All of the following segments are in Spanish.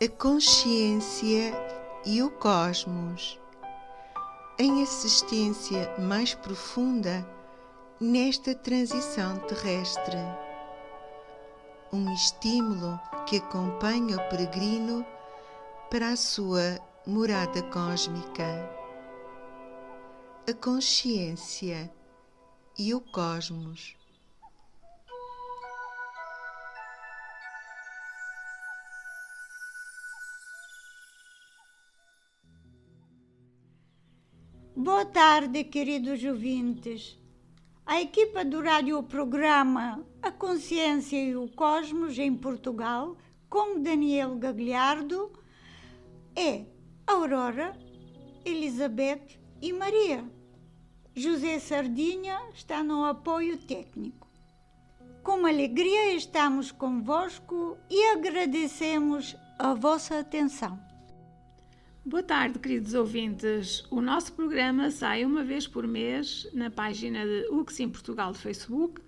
a consciência e o cosmos, em assistência mais profunda nesta transição terrestre. Um estímulo que acompanha o peregrino para a sua morada cósmica. A consciência e o cosmos. Boa tarde, queridos ouvintes. A equipa do radioprograma A Consciência e o Cosmos em Portugal, com Daniel Gagliardo, é Aurora, Elizabeth e Maria. José Sardinha está no apoio técnico. Com alegria estamos convosco e agradecemos a vossa atenção. Boa tarde, queridos ouvintes. O nosso programa sai uma vez por mês na página de UXIM Portugal do Facebook,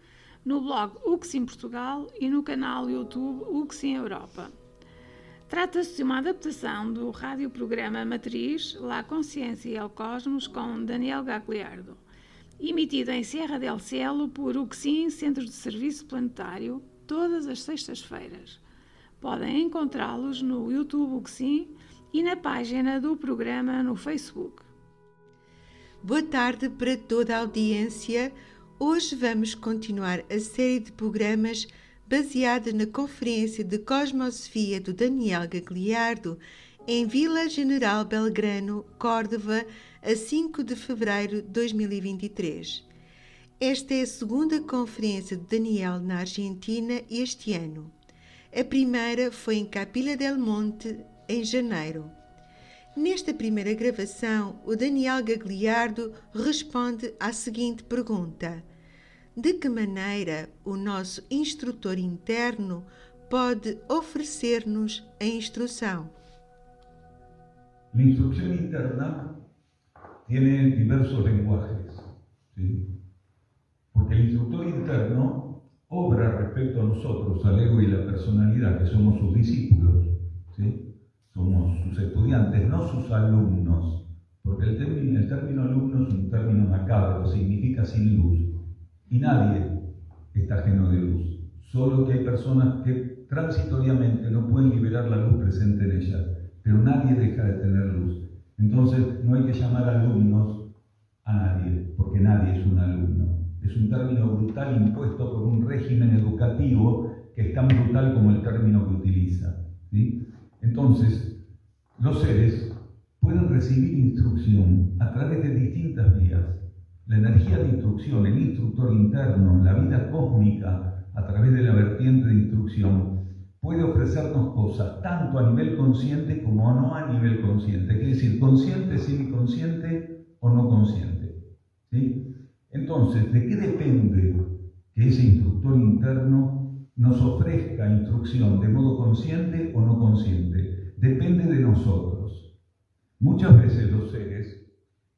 no blog UXIM Portugal e no canal YouTube UXIM Europa. Trata-se de uma adaptação do radioprograma Matriz La Consciência e el Cosmos com Daniel Gagliardo, emitido em Serra del Cielo por UXIM Centro de Serviço Planetário, todas as sextas-feiras. Podem encontrá-los no YouTube UXIM e na página do programa no Facebook. Boa tarde para toda a audiência. Hoje vamos continuar a série de programas baseada na Conferência de Cosmosofia do Daniel Gagliardo em Vila General Belgrano, Córdoba, a 5 de fevereiro de 2023. Esta é a segunda conferência de Daniel na Argentina este ano. A primeira foi em Capilla del Monte, em janeiro. Nesta primeira gravação, o Daniel Gagliardo responde à seguinte pergunta: de que maneira o nosso instrutor interno pode oferecer-nos a instrução? La instrucción interna tiene diversos lenguajes, ¿sí? Porque el instructor interno obra respecto a nosotros, al ego y la personalidad, que somos sus discípulos, ¿sí? Somos sus estudiantes, no sus alumnos, porque el término alumno es un término macabro, significa sin luz, y nadie está ajeno de luz, solo que hay personas que transitoriamente no pueden liberar la luz presente en ellas, pero nadie deja de tener luz. Entonces no hay que llamar alumnos a nadie, porque nadie es un alumno. Es un término brutal impuesto por un régimen educativo que es tan brutal como el término que utiliza, ¿sí? Entonces, los seres pueden recibir instrucción a través de distintas vías. La energía de instrucción, el instructor interno, la vida cósmica, a través de la vertiente de instrucción, puede ofrecernos cosas tanto a nivel consciente como no a nivel consciente. Quiere decir, consciente, semiconsciente o no consciente, ¿sí? Entonces, ¿de qué depende que ese instructor interno nos ofrezca instrucción de modo consciente o no consciente? Depende de nosotros. Muchas veces los seres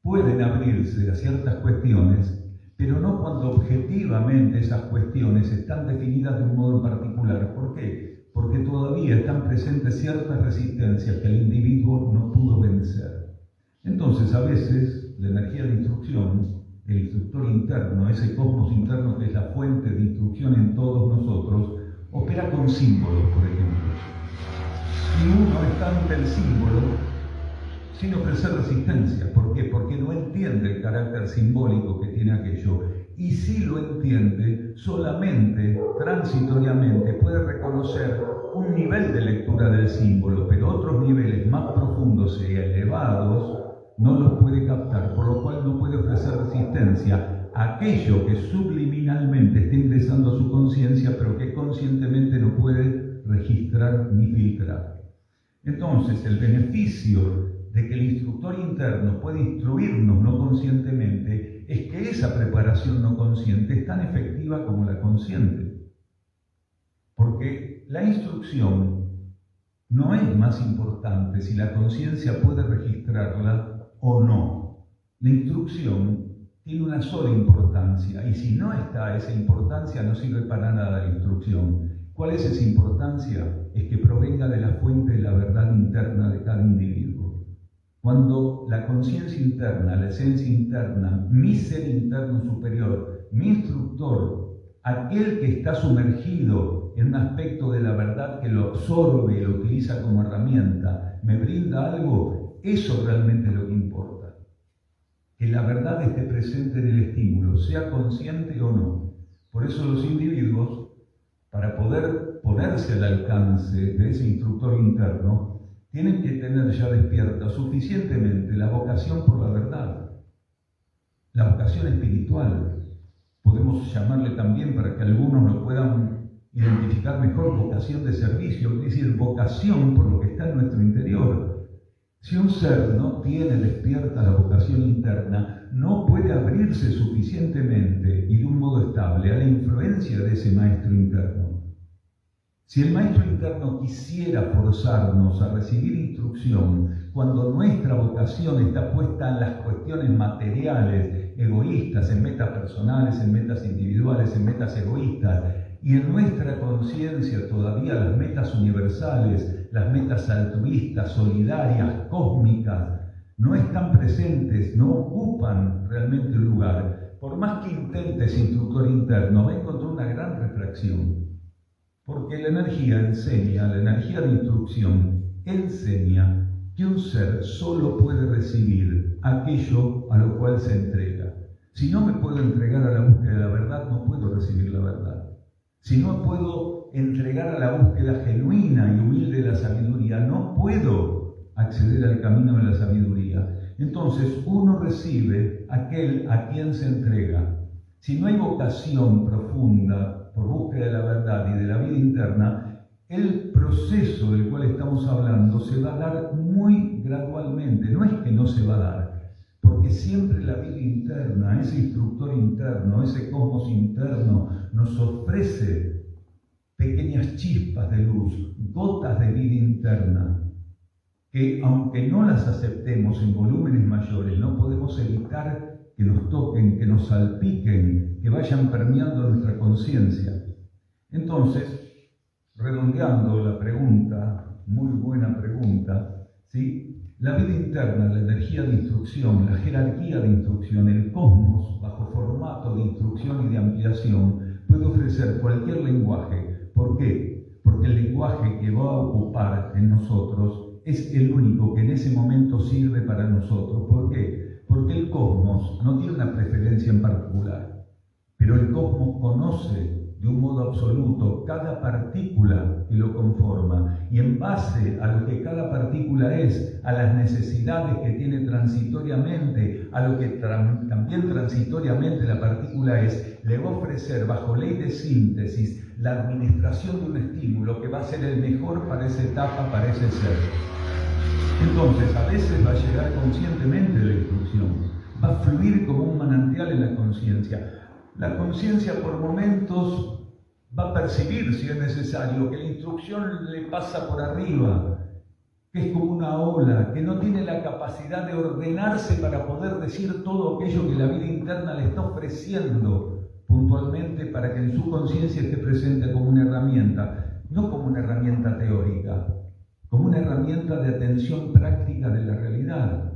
pueden abrirse a ciertas cuestiones, pero no cuando objetivamente esas cuestiones están definidas de un modo en particular. ¿Por qué? Porque todavía están presentes ciertas resistencias que el individuo no pudo vencer. Entonces, a veces, la energía de instrucción, el instructor interno, ese cosmos interno que es la fuente de instrucción en todos nosotros, opera con símbolos, por ejemplo. Y uno está ante el símbolo sin ofrecer resistencia. ¿Por qué? Porque no entiende el carácter simbólico que tiene aquello. Y si lo entiende, solamente, transitoriamente, puede reconocer un nivel de lectura del símbolo, pero otros niveles más profundos y elevados no los puede captar, por lo cual no puede ofrecer resistencia a aquello que subliminalmente está ingresando a su conciencia, pero que conscientemente no puede registrar ni filtrar. Entonces, el beneficio de que el instructor interno puede instruirnos no conscientemente es que esa preparación no consciente es tan efectiva como la consciente. Porque la instrucción no es más importante si la conciencia puede registrarla o no. La instrucción tiene una sola importancia, y si no está esa importancia no sirve para nada la instrucción. ¿Cuál es esa importancia? es que provenga de la fuente de la verdad interna de cada individuo. Cuando la conciencia interna, la esencia interna, mi ser interno superior, mi instructor, aquel que está sumergido en un aspecto de la verdad que lo absorbe y lo utiliza como herramienta, me brinda algo, eso realmente es lo que importa. Que la verdad esté presente en el estímulo, sea consciente o no. Por eso los individuos, para poder ponerse al alcance de ese instructor interno, tienen que tener ya despierta suficientemente la vocación por la verdad, la vocación espiritual. Podemos llamarle también, para que algunos lo puedan identificar mejor, vocación de servicio, es decir, vocación por lo que está en nuestro interior. Si un ser no tiene despierta la vocación interna, no puede abrirse suficientemente y de un modo estable a la influencia de ese maestro interno. Si el maestro interno quisiera forzarnos a recibir instrucción cuando nuestra vocación está puesta en las cuestiones materiales, egoístas, en metas personales, en metas individuales, en metas egoístas, y en nuestra conciencia todavía las metas universales, las metas altruistas, solidarias, cósmicas, no están presentes, no ocupan realmente un lugar, por más que intentes instructor interno, va a encontrar una gran refracción. Porque la energía enseña, la energía de instrucción enseña que un ser solo puede recibir aquello a lo cual se entrega. Si no me puedo entregar a la búsqueda de la verdad, no puedo recibir la verdad. Si no puedo entregar a la búsqueda genuina y humilde de la sabiduría, no puedo acceder al camino de la sabiduría. Entonces uno recibe aquel a quien se entrega. Si no hay vocación profunda por búsqueda de la verdad y de la vida interna, el proceso del cual estamos hablando se va a dar muy gradualmente. No es que no se va a dar, porque siempre la vida interna, ese instructor interno, ese cosmos interno, nos ofrece pequeñas chispas de luz, gotas de vida interna, que aunque no las aceptemos en volúmenes mayores, no podemos evitar que nos toquen, que nos salpiquen, que vayan permeando nuestra conciencia. Entonces, redondeando la pregunta, muy buena pregunta, ¿sí? La vida interna, la energía de instrucción, la jerarquía de instrucción, el cosmos, bajo formato de instrucción y de ampliación, puede ofrecer cualquier lenguaje. ¿Por qué? Porque el lenguaje que va a ocupar en nosotros es el único que en ese momento sirve para nosotros. ¿Por qué? Porque el cosmos no tiene una preferencia en particular, pero el cosmos conoce de un modo absoluto cada partícula que lo conforma, y en base a lo que cada partícula es, a las necesidades que tiene transitoriamente, a lo que también transitoriamente la partícula es, le va a ofrecer bajo ley de síntesis la administración de un estímulo que va a ser el mejor para esa etapa, para ese ser. Entonces, a veces va a llegar conscientemente la instrucción, va a fluir como un manantial en la conciencia. La conciencia por momentos va a percibir, si es necesario, que la instrucción le pasa por arriba, que es como una ola, que no tiene la capacidad de ordenarse para poder decir todo aquello que la vida interna le está ofreciendo puntualmente para que en su conciencia esté presente como una herramienta, no como una herramienta teórica, como una herramienta de atención práctica de la realidad.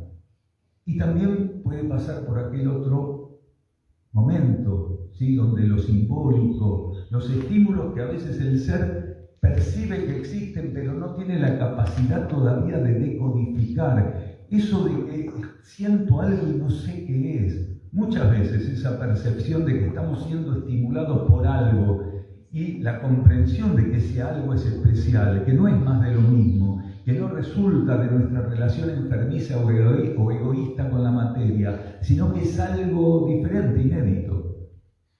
Y también puede pasar por aquel otro momento, ¿sí? Donde lo simbólico, los estímulos que a veces el ser percibe que existen, pero no tiene la capacidad todavía de decodificar. Eso de que siento algo y no sé qué es. Muchas veces esa percepción de que estamos siendo estimulados por algo y la comprensión de que ese algo es especial, que no es más de lo mismo, que no resulta de nuestra relación enfermiza o egoísta con la materia, sino que es algo diferente, inédito.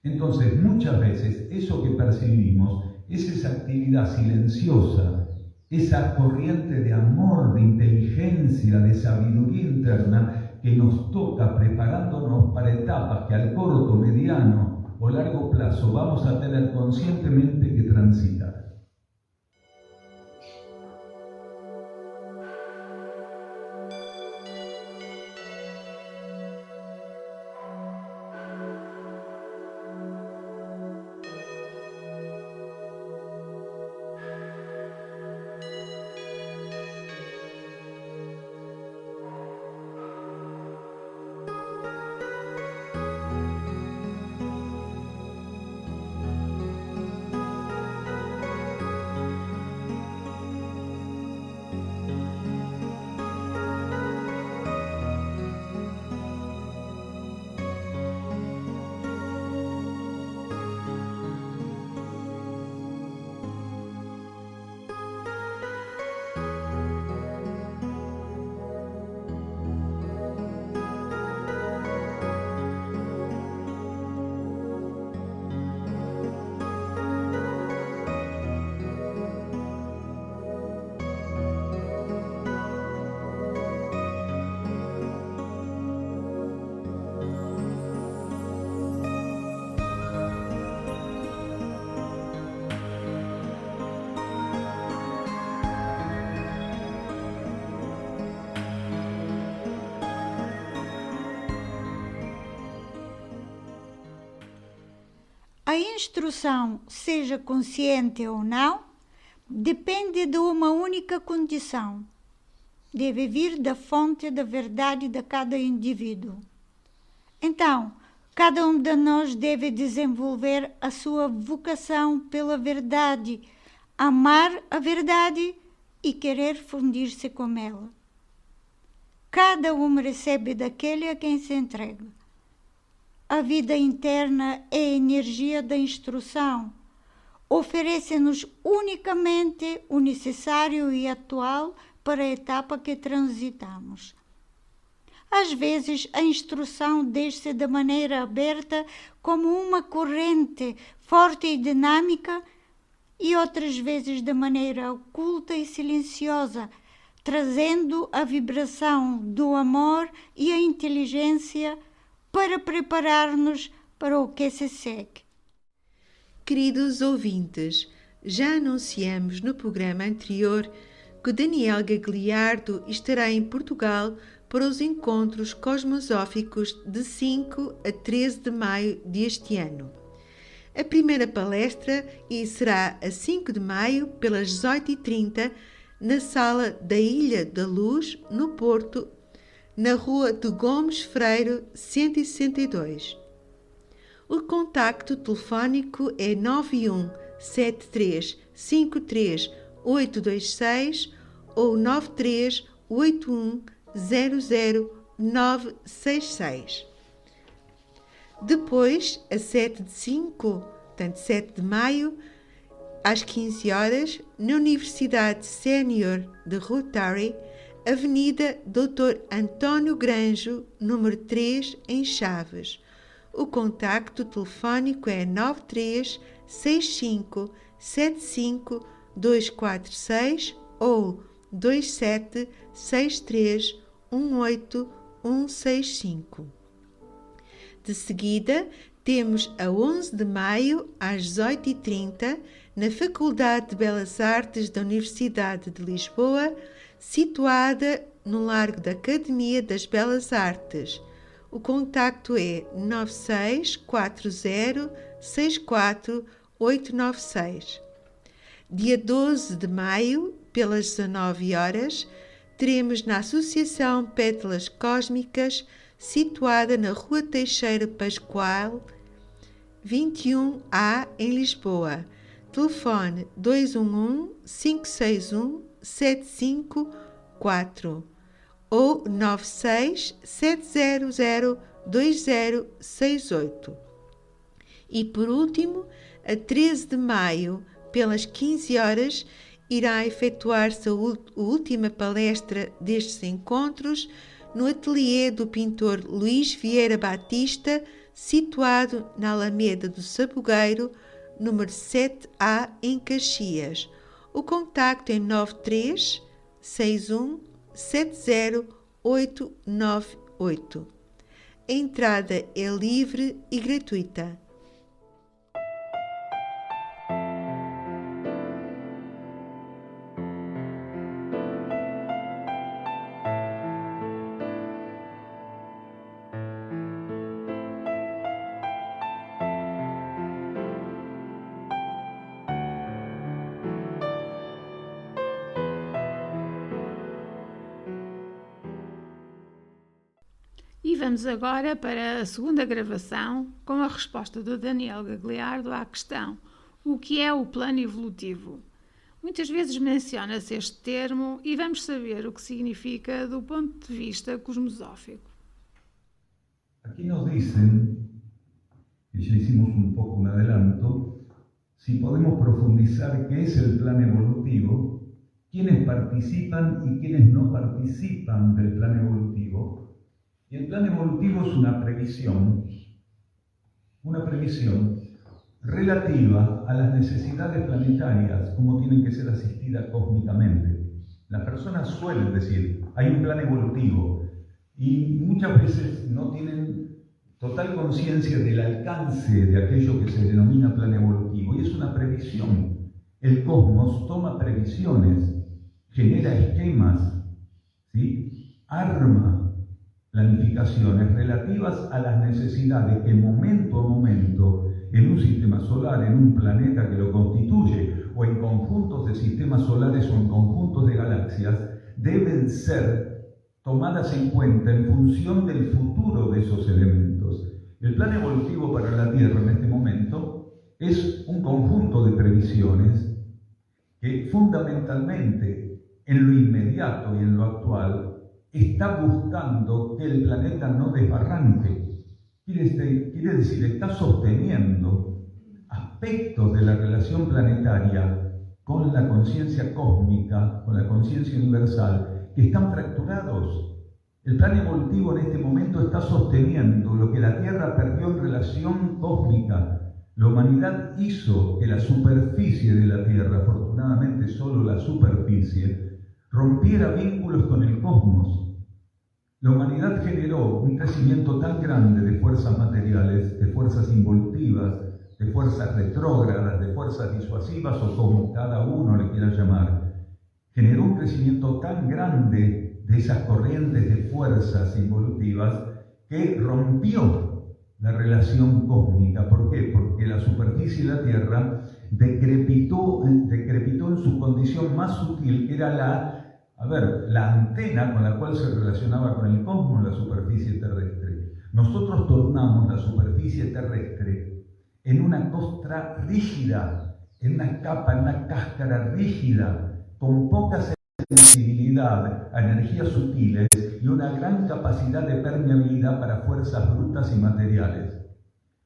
Entonces, muchas veces eso que percibimos es esa actividad silenciosa, esa corriente de amor, de inteligencia, de sabiduría interna que nos toca preparándonos para etapas que al corto, mediano o largo plazo vamos a tener conscientemente que transitar. A instrução, seja consciente ou não, depende de uma única condição. Deve vir da fonte da verdade de cada indivíduo. Então, cada um de nós deve desenvolver a sua vocação pela verdade, amar a verdade e querer fundir-se com ela. Cada um recebe daquele a quem se entrega. A vida interna é a energia da instrução. Oferece-nos unicamente o necessário e atual para a etapa que transitamos. Às vezes, a instrução desce de maneira aberta como uma corrente forte e dinâmica e outras vezes de maneira oculta e silenciosa, trazendo a vibração do amor e a inteligência para preparar-nos para o que se segue. Queridos ouvintes, já anunciamos no programa anterior que Daniel Gagliardo estará em Portugal para os encontros cosmosóficos de 5 a 13 de maio deste ano. A primeira palestra será a 5 de maio, pelas 18h30, na Sala da Ilha da Luz, no Porto, na Rua de Gomes Freire, 162. O contacto telefónico é 91 73 53 826 ou 93 81 00 966. Depois, a 7 de maio, às 15 horas, na Universidade Sénior de Rotary, Avenida Dr. António Granjo, número 3, em Chaves. O contacto telefónico é 93 65 75 246 ou 27 63 18 165. De seguida, temos a 11 de maio, às 18h30, na Faculdade de Belas Artes da Universidade de Lisboa, situada no Largo da Academia das Belas Artes. O contacto é 96 40 64 896. Dia 12 de maio, pelas 19 horas, teremos na Associação Pétalas Cósmicas, situada na Rua Teixeira Pascoal, 21A, em Lisboa. Telefone 211-561-754 ou 96-700-2068. E, por último, a 13 de maio, pelas 15 horas, irá efetuar-se a última palestra destes encontros no ateliê do pintor Luís Vieira Batista, situado na Alameda do Sabugueiro, número 7A, em Caxias. O contacto é 93 61 70 898. A entrada é livre e gratuita. E vamos agora para a segunda gravação com a resposta do Daniel Gagliardo à questão: o que é o plano evolutivo? Muitas vezes menciona-se este termo e vamos saber o que significa do ponto de vista cosmosófico. Aquí nos dicen, y ya hicimos un poco un adelanto, si podemos profundizar qué es el plan evolutivo, quiénes participan y quiénes no participan del plan evolutivo. Y el plan evolutivo es una previsión relativa a las necesidades planetarias, cómo tienen que ser asistidas cósmicamente. Las personas suelen decir, hay un plan evolutivo, y muchas veces no tienen total conciencia del alcance de aquello que se denomina plan evolutivo, y es una previsión. El cosmos toma previsiones, genera esquemas, ¿sí? Arma planificaciones relativas a las necesidades que momento a momento en un sistema solar, en un planeta que lo constituye, o en conjuntos de sistemas solares o en conjuntos de galaxias, deben ser tomadas en cuenta en función del futuro de esos elementos. El plan evolutivo para la Tierra en este momento es un conjunto de previsiones que fundamentalmente en lo inmediato y en lo actual está buscando que el planeta no desbarranque. Quiere decir, está sosteniendo aspectos de la relación planetaria con la conciencia cósmica, con la conciencia universal, que están fracturados. El plan evolutivo en este momento está sosteniendo lo que la Tierra perdió en relación cósmica. La humanidad hizo que la superficie de la Tierra, afortunadamente solo la superficie, rompiera vínculos con el cosmos. La humanidad generó un crecimiento tan grande de fuerzas materiales, de fuerzas involutivas, de fuerzas retrógradas, de fuerzas disuasivas o como cada uno le quiera llamar. Generó un crecimiento tan grande de esas corrientes de fuerzas involutivas que rompió la relación cósmica. ¿Por qué? Porque la superficie de la Tierra decrepitó en su condición más sutil, que era la antena con la cual se relacionaba con el cosmos, la superficie terrestre. Nosotros tornamos la superficie terrestre en una costra rígida, en una capa, en una cáscara rígida, con poca sensibilidad a energías sutiles y una gran capacidad de permeabilidad para fuerzas brutas y materiales.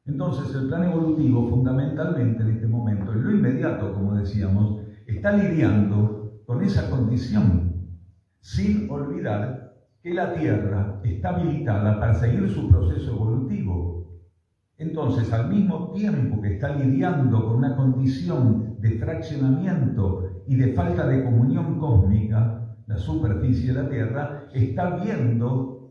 Entonces, el plan evolutivo, fundamentalmente en este momento, en lo inmediato, como decíamos, está lidiando con esa condición, sin olvidar que la Tierra está habilitada para seguir su proceso evolutivo. Entonces, al mismo tiempo que está lidiando con una condición de fraccionamiento y de falta de comunión cósmica, la superficie de la Tierra está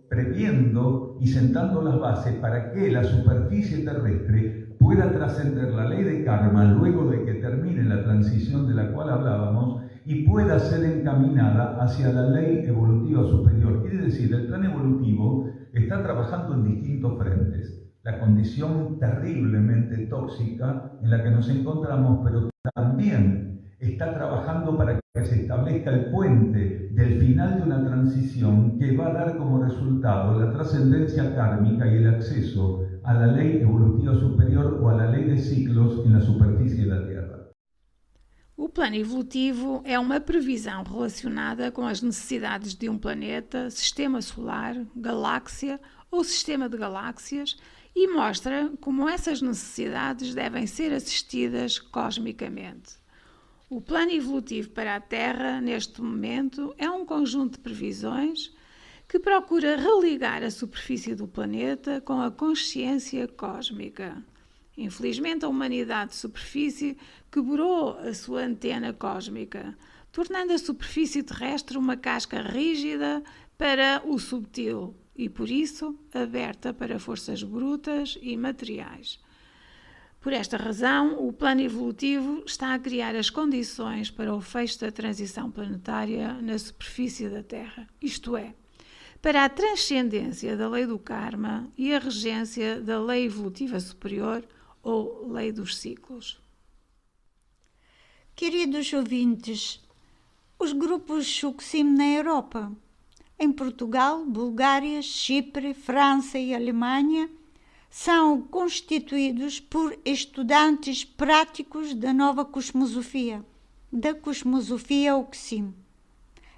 previendo y sentando las bases para que la superficie terrestre pueda trascender la ley de karma luego de que termine la transición de la cual hablábamos y pueda ser encaminada hacia la ley evolutiva superior. Quiere decir, el plan evolutivo está trabajando en distintos frentes. La condición terriblemente tóxica en la que nos encontramos, pero también está trabajando para que se establezca el puente del final de una transición que va a dar como resultado la trascendencia kármica y el acceso a la ley evolutiva superior o a la ley de ciclos en la superficie de la Tierra. O plano evolutivo é uma previsão relacionada com as necessidades de um planeta, sistema solar, galáxia ou sistema de galáxias e mostra como essas necessidades devem ser assistidas cosmicamente. O plano evolutivo para a Terra, neste momento, é um conjunto de previsões que procura religar a superfície do planeta com a consciência cósmica. Infelizmente, a humanidade de superfície quebrou a sua antena cósmica, tornando a superfície terrestre uma casca rígida para o subtil e, por isso, aberta para forças brutas e materiais. Por esta razão, o plano evolutivo está a criar as condições para o fecho da transição planetária na superfície da Terra, isto é, para a transcendência da lei do karma e a regência da lei evolutiva superior ou lei dos ciclos. Queridos ouvintes, os grupos Shuksim na Europa, em Portugal, Bulgária, Chipre, França e Alemanha, são constituídos por estudantes práticos da nova cosmosofia, da cosmosofia Uksim.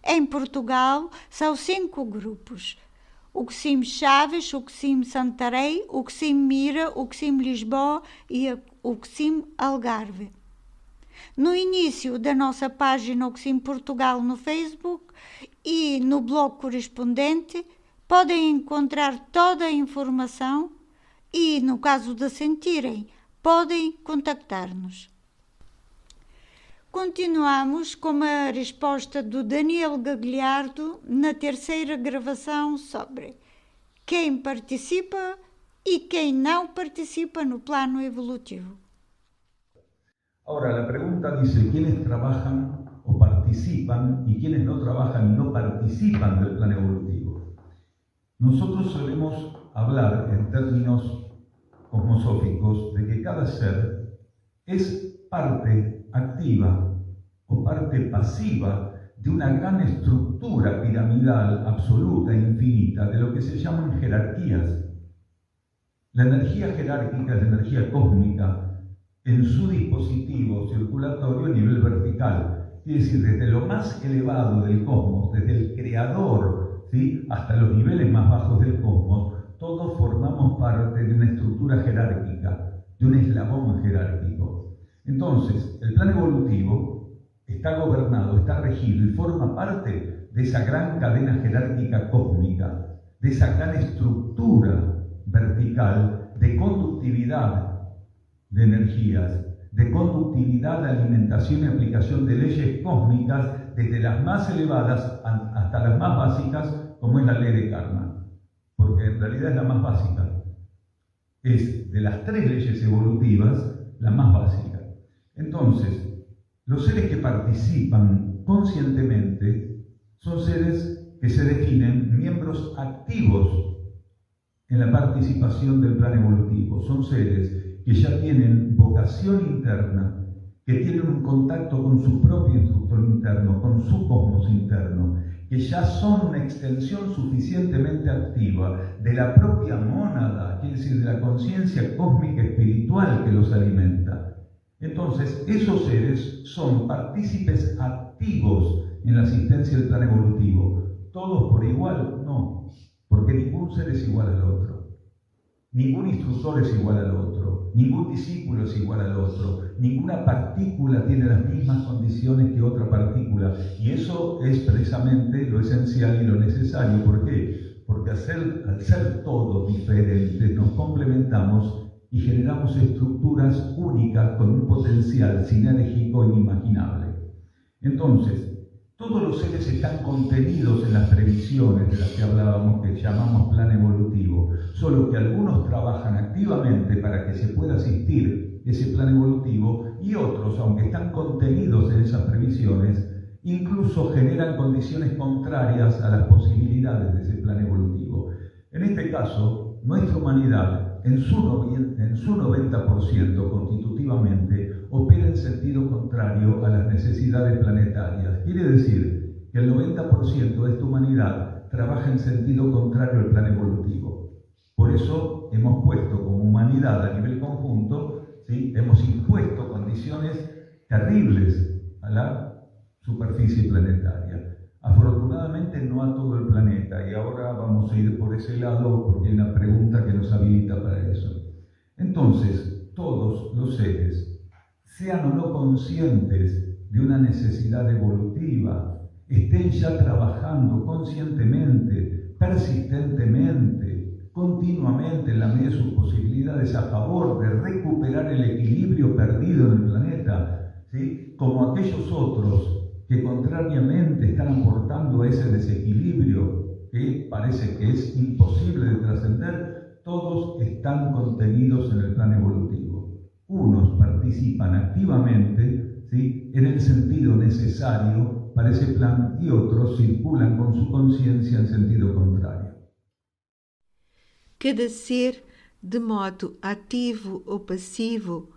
Em Portugal, são 5 grupos: Uksim Chaves, Uksim Santarém, Uksim Mira, Uksim Lisboa e Uksim Algarve. No início da nossa página Uksim Portugal no Facebook e no blog correspondente, podem encontrar toda a informação e, no caso de sentirem, podem contactar-nos. Continuamos com a resposta do Daniel Gagliardo na terceira gravação sobre quem participa e quem não participa no plano evolutivo. Ahora, la pregunta dice, ¿quiénes trabajan o participan y quiénes no trabajan y no participan del plan evolutivo? Nosotros solemos hablar en términos cosmosóficos de que cada ser es parte activa o parte pasiva de una gran estructura piramidal absoluta e infinita de lo que se llaman jerarquías. La energía jerárquica es la energía cósmica en su dispositivo circulatorio a nivel vertical, es decir, desde lo más elevado del cosmos, desde el creador, ¿sí?, hasta los niveles más bajos del cosmos, todos formamos parte de una estructura jerárquica, de un eslabón jerárquico. Entonces, el plan evolutivo está gobernado, está regido y forma parte de esa gran cadena jerárquica cósmica, de esa gran estructura vertical de conductividad de energías, de conductividad, de alimentación y aplicación de leyes cósmicas, desde las más elevadas hasta las más básicas, como es la ley de karma, porque en realidad es la más básica. Es de las 3 leyes evolutivas la más básica. Entonces, los seres que participan conscientemente son seres que se definen miembros activos en la participación del plan evolutivo. Son seres que ya tienen vocación interna, que tienen un contacto con su propio instructor interno, con su cosmos interno, que ya son una extensión suficientemente activa de la propia mónada, quiere decir, de la conciencia cósmica espiritual que los alimenta. Entonces, esos seres son partícipes activos en la asistencia del plan evolutivo. ¿Todos por igual? No, porque ningún ser es igual al otro. Ningún instructor es igual al otro. Ningún discípulo es igual al otro. Ninguna partícula tiene las mismas condiciones que otra partícula. Y eso es precisamente lo esencial y lo necesario. ¿Por qué? Porque al ser todos diferentes, nos complementamos y generamos estructuras únicas con un potencial sinérgico inimaginable. Entonces, todos los seres están contenidos en las previsiones de las que hablábamos, que llamamos plan evolutivo, solo que algunos trabajan activamente para que se pueda asistir ese plan evolutivo y otros, aunque están contenidos en esas previsiones, incluso generan condiciones contrarias a las posibilidades de ese plan evolutivo. En este caso, nuestra humanidad, en su 90% constitutivamente, opera en sentido contrario a las necesidades planetarias. Quiere decir que el 90% de esta humanidad trabaja en sentido contrario al plan evolutivo. Por eso hemos puesto como humanidad a nivel conjunto, ¿sí?, hemos impuesto condiciones terribles a la superficie planetaria. Afortunadamente no a todo el planeta, y ahora vamos a ir por ese lado porque hay una pregunta que nos habilita para eso. Entonces, todos los seres, sean o no conscientes de una necesidad evolutiva, estén ya trabajando conscientemente, persistentemente, continuamente en la medida de sus posibilidades a favor de recuperar el equilibrio perdido en el planeta, ¿sí?, como aquellos otros que contrariamente están aportando a ese desequilibrio que parece que es imposible de trascender, todos están contenidos en el plan evolutivo. Unos participan activamente, ¿sí?, en el sentido necesario para ese plan y otros circulan con su conciencia en sentido contrario. Cada ser, de modo ativo ou passivo,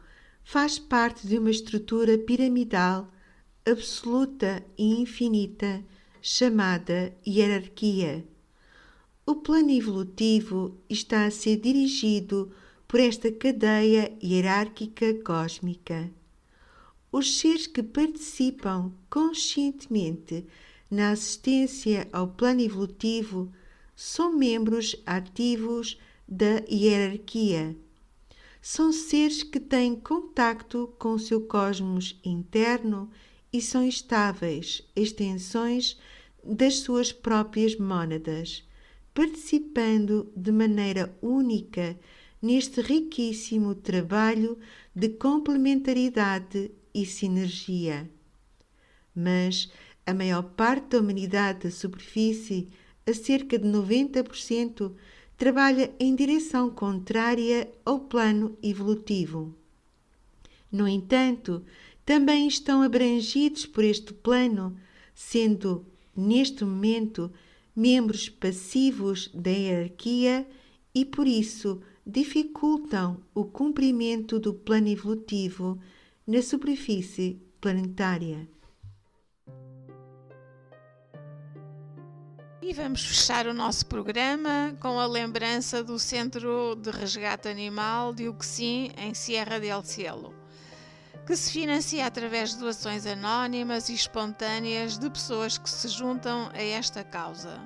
faz parte de uma estrutura piramidal absoluta e infinita, chamada hierarquia. O plano evolutivo está a ser dirigido por esta cadeia hierárquica cósmica. Os seres que participam conscientemente na assistência ao plano evolutivo são membros ativos da hierarquia. São seres que têm contacto com o seu cosmos interno e são estáveis, extensões das suas próprias mônadas, participando de maneira única neste riquíssimo trabalho de complementaridade e sinergia. Mas a maior parte da humanidade da superfície, a cerca de 90%, trabalha em direção contrária ao plano evolutivo. No entanto, também estão abrangidos por este plano, sendo, neste momento, membros passivos da hierarquia e, por isso, dificultam o cumprimento do plano evolutivo na superfície planetária. E vamos fechar o nosso programa com a lembrança do Centro de Resgate Animal de Uxim, em Sierra del Cielo, que se financia através de doações anónimas e espontâneas de pessoas que se juntam a esta causa.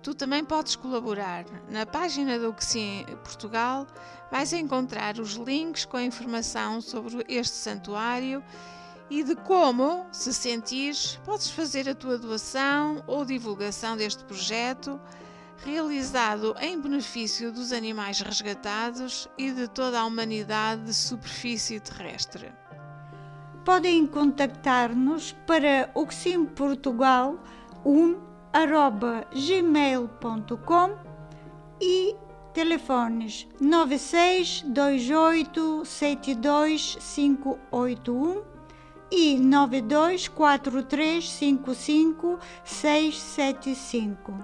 Tu também podes colaborar. Na página do Uxim Portugal vais encontrar os links com a informação sobre este santuário e de como, se sentires, podes fazer a tua doação ou divulgação deste projeto, realizado em benefício dos animais resgatados e de toda a humanidade de superfície terrestre. Podem contactar-nos para uximportugal1@gmail.com e telefones 9628725581 e 924355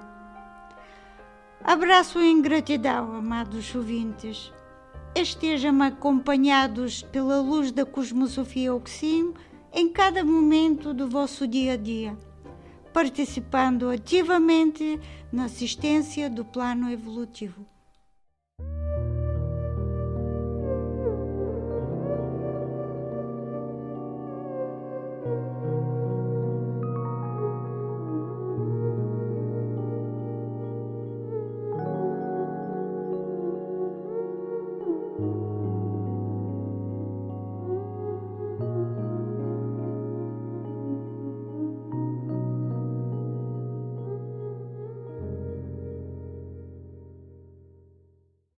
Abraço em gratidão, amados ouvintes. Estejam acompanhados pela luz da Cosmosofia Uxim em cada momento do vosso dia a dia, participando ativamente na assistência do plano evolutivo.